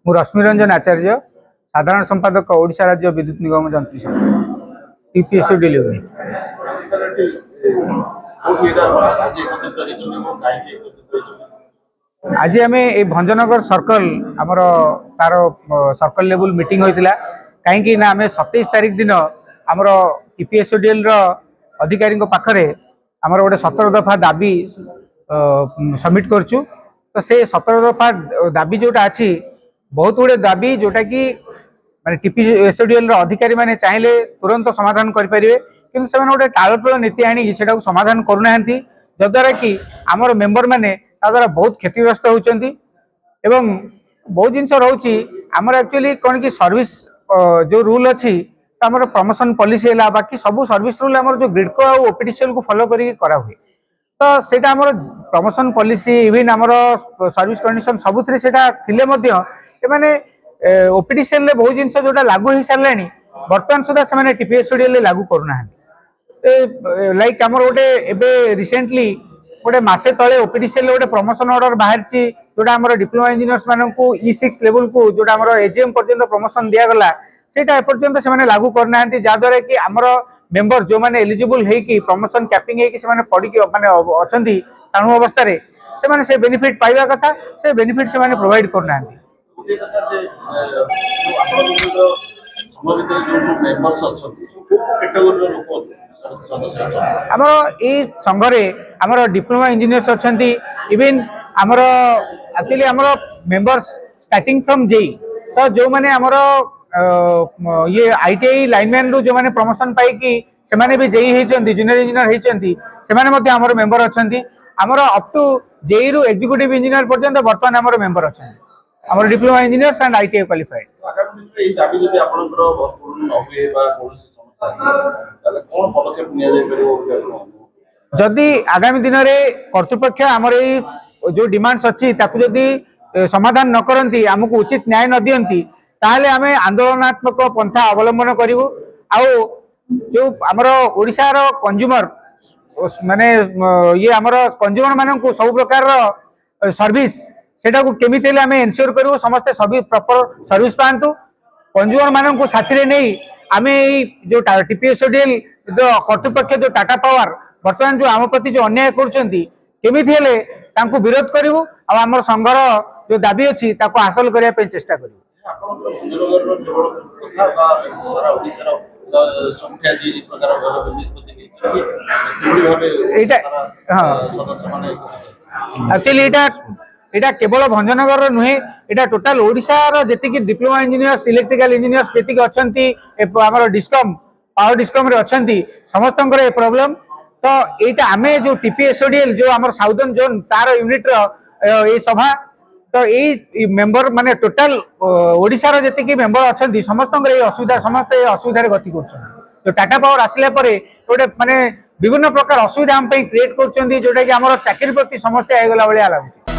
मु रश्मि रंजन आचार्य साधारण संपादक ओडिशा राज्य विद्युत निगम जंत्री समिति टीपीएससी डिलीवरी। आज आम ये भंजनगर सर्कल आमर तार सर्कल लेवल मीटिंग होता कहीं आम 27 तारीख दिन आमर टीपीएससीडीएल अधिकारी पाखरे आमर गोटे 17 दफा दाबी सबमिट करचु। तो से 17 दफा दाबी जोटा अच्छी बहुत गुड़े दाबी जोटा कि माने टीपीएससीडीएल अधिकारी माने चाहिले तुरंत समाधान करें कि गोटे टालटोल नीति आनी से समाधान करूना जद्वारा कि आमर मेंबर मैंने द्वारा बहुत क्षतिग्रस्त होती बहुत जिनस रोचे आमर एक्चुअली कौन कि सर्विस जो रूल अच्छी आमर प्रमोशन पॉलिसी है बाकी सब सर्विस रूल आमर जो ग्रिडको और ओपीडीसीएल को फॉलो करा हुए। तो सेटा आमर प्रमोशन पॉलिसी इवन आमर सर्विस कंडीशन सबुथिरे सेटा थिले मध्य एमाने ओपीडीसीएल बहुत जिनस जोटा लागू हो सारे बर्तमान सुधा से टीपीएससीडीएल लागू करूना लाइक आमर गोटे एबे रिसेंटली गोटे मसे तले ओपीडीसीएल गोटे प्रमोशन ऑर्डर बाहर जोटा आमर डिप्लोमा इंजीनियर्स मानक E6 लेवल को जोटा आमर एजीएम पर्यंत प्रमोशन दिगला सेटा एपर्यंत से लागू करना जहाद्वारा कि आमर मेंबर जो मैंने एलिजिबल है प्रमोशन कैपिंग है पड़ी माने अच्छा स्थाणु अवस्था से बेनिफिट पाइबा कथा से बेनिफिट से प्रोवाइड करना आमर ये संघरे आमर डिप्लोमा इंजीनियर्स अच्छा इवन आमर एक्चुअली आमर मेंबर्स स्टार्टिंग फ्रॉम जेई तो जो मैंने आमर ये आईटीआई लाइनमैन रू जो मैंने प्रमोशन पाई से भी जेई होती जूनियर इंजीनियर होती आमर मेंबर अच्छा आमर अप टू जेई रु एग्जीक्यूटिव इंजीनियर पर्यंत बर्तमान आमर मेंबर अच्छा आमर diploma engineers and ITI qualified. जदि आगामी दिन में कर्तृपक्ष आमर जो डिमांड्स अच्छी जदि समाधान न करती आमको उचित न्याय न दियंती ताहले आमे आंदोलनात्मक पंथा अवलंबन करिवु। आउ जो आमर ओडिशा रो कंज्यूमर माने ये आमर कंज्यूमर मानन को सब प्रकार सर्विस सेटा को केमिति आमे एन्श्योर करिवु समस्त सभी प्रॉपर सर्विस पांतु कंज्यूमर मानन को साथी रे नै आमे जो टीपीएससीडीएल जो कर्तृपक्ष जो टाटा पावर वर्तमान जो आम प्रति जो अन्याय करछंती केमिति हेले तांको विरोध करिवु आ आमर संघर जो दाबी अछि ताको हासिल करिया पे चेष्टा करिवु। एक्चुअली एटा केवल भंजनगर नुहे एटा टोटाल ओडिशा रो जेतिकी डिप्लोमा इंजीनियर्स इलेक्ट्रिकल इंजीनियर्स जेतिकी अछंती हमर डिस्कम पावर डिस्कम रे अछंती समस्तंकर ए प्रॉब्लम। तो एटा आमे जो टीपीएससीडीएल जो हमर साउदर्न जोन तार यूनिट रो ए सभा तो ये मेंबर माने टोटाल ओडिशा रो जेतिकी मेंबर अछंती समस्तंकर ए असुविधा समस्त ए असुविधा रे गति करछन। तो टाटा पावर आसिला परे गोटे माने विभिन्न प्रकार असुविधा हम पे क्रिएट करछंती जोटा कि हमर चाकरी प्रति समस्या हे गला बलिया लागुची।